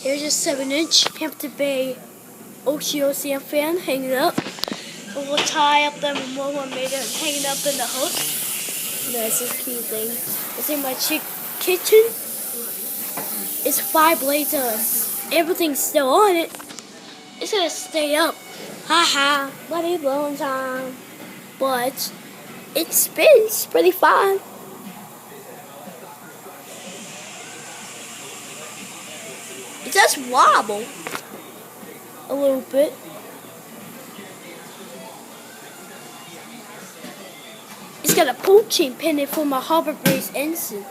Here's a 7-inch Hampton Bay osheele fan hanging up. A little tie up there, more one made it hanging up in the hook. That's a key thing. It's in my kitchen. It's 5 blades of everything's still on it. It's gonna stay up. Haha, bloody long time. But it spins pretty fine. It does wobble a little bit. It's got a pull chain pendant for my harbor brace ensign.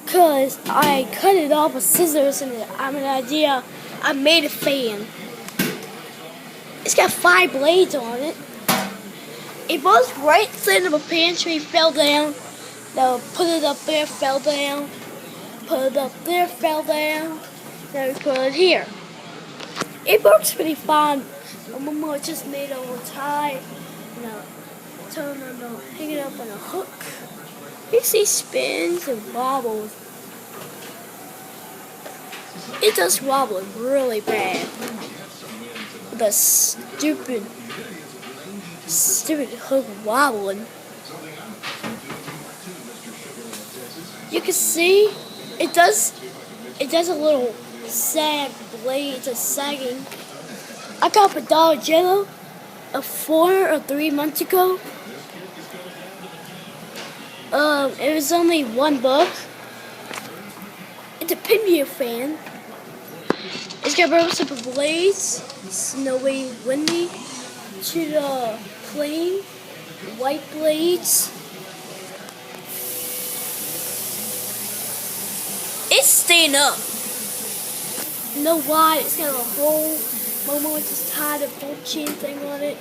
Cause I cut it off with scissors and I have an idea. I made a fan. It's got 5 blades on it. It was right in the pantry, fell down. Now put it up there, fell down. Put it up there, fell down. Now we put it here. It works pretty fine. My mama just made a little tie. Turn on the hang it up on a hook. You see spins and wobbles. It does wobble really bad. The stupid hook wobbling. You can see it does a little sag blade, it's sagging. I got a Dollar General 4 or 3 months ago. It was only $1. It's a pinwheel fan. It's got rows of blades, snowy, windy, to the plain, white blades. It's staying up. You know why? It's got a hole. Momo just tied a pull chain thing on it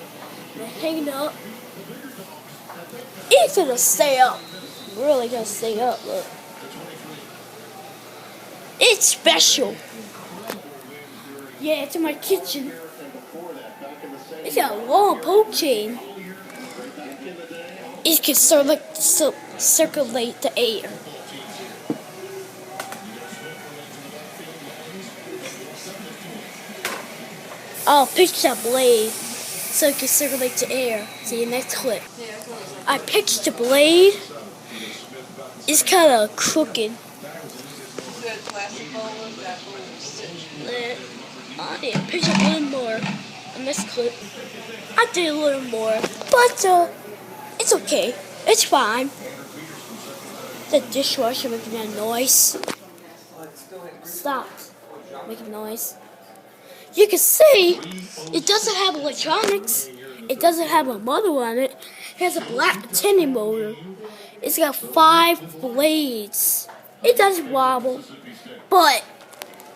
and hanging up. It's gonna stay up. Really gonna stay up, look. It's special. Yeah, it's in my kitchen. It's got a long pull chain. It can circulate the air. I'll pitch that blade so it can circulate the air. See you next clip. I pitched the blade. It's kind of crooked. I need to pitch it a little more on this clip. I did a little more, but it's okay. It's fine. The dishwasher making that noise. Stop making noise. You can see it doesn't have electronics. It doesn't have a motor on it. It has a black tinny motor. It's got 5 blades. It does wobble, but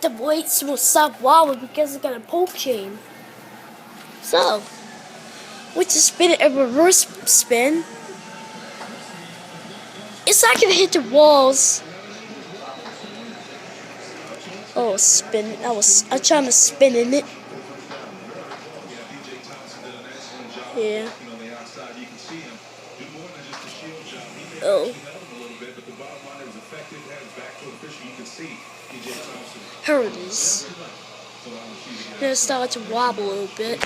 the blades will stop wobbling because it's got a pull chain. So, with the spin and reverse spin, it's not gonna hit the walls. Oh, spin! I'm trying to spin in it. Yeah. Oh. Here it is. Now it starts to wobble a little bit.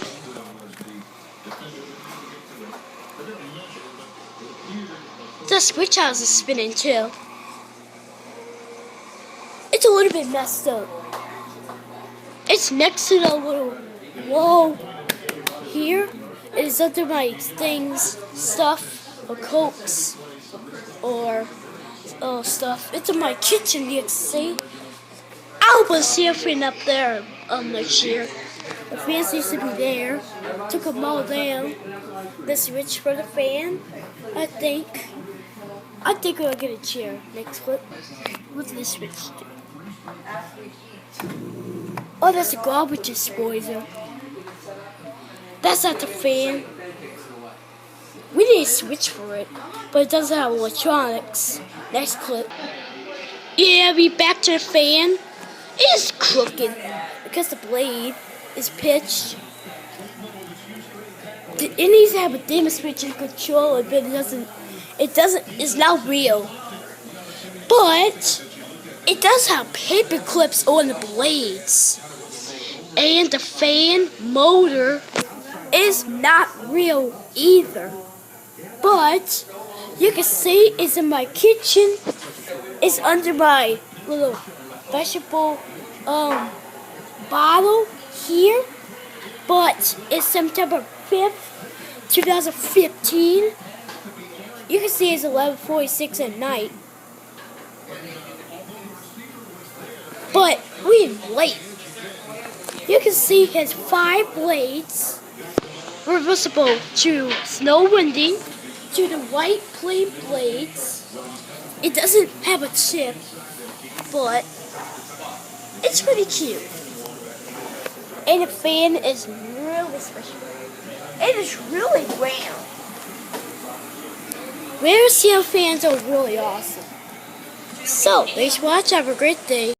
The switch house is spinning too. It's a little bit messed up. It's next to the little wall here. It is under my things, stuff, or cokes, or stuff. It's in my kitchen, you can see. I'll put a fan up there next year. The fans used to be there. Took them all down. The switch for the fan, I think we'll get a chair next clip. What's this switch do? Oh, that's a garbage disposal. That's not the fan. We need a switch for it, but it doesn't have electronics. Next clip. Yeah, we back to the fan. It is crooked because the blade is pitched. It needs to have a dimmer switch to control it, but it doesn't. It's not real. But It does have paper clips on the blades. And the fan motor is not real either. But you can see it's in my kitchen. It's under my little vegetable bottle here. But it's September 5th, 2015. You can see it's 11:46 at night. But we're late. You can see it has 5 blades, reversible to snow winding, to the white plain blades. It doesn't have a chip, but it's pretty cute. And the fan is really special. It is really round. Rare seal fans are really awesome. So, thanks for watching. Have a great day.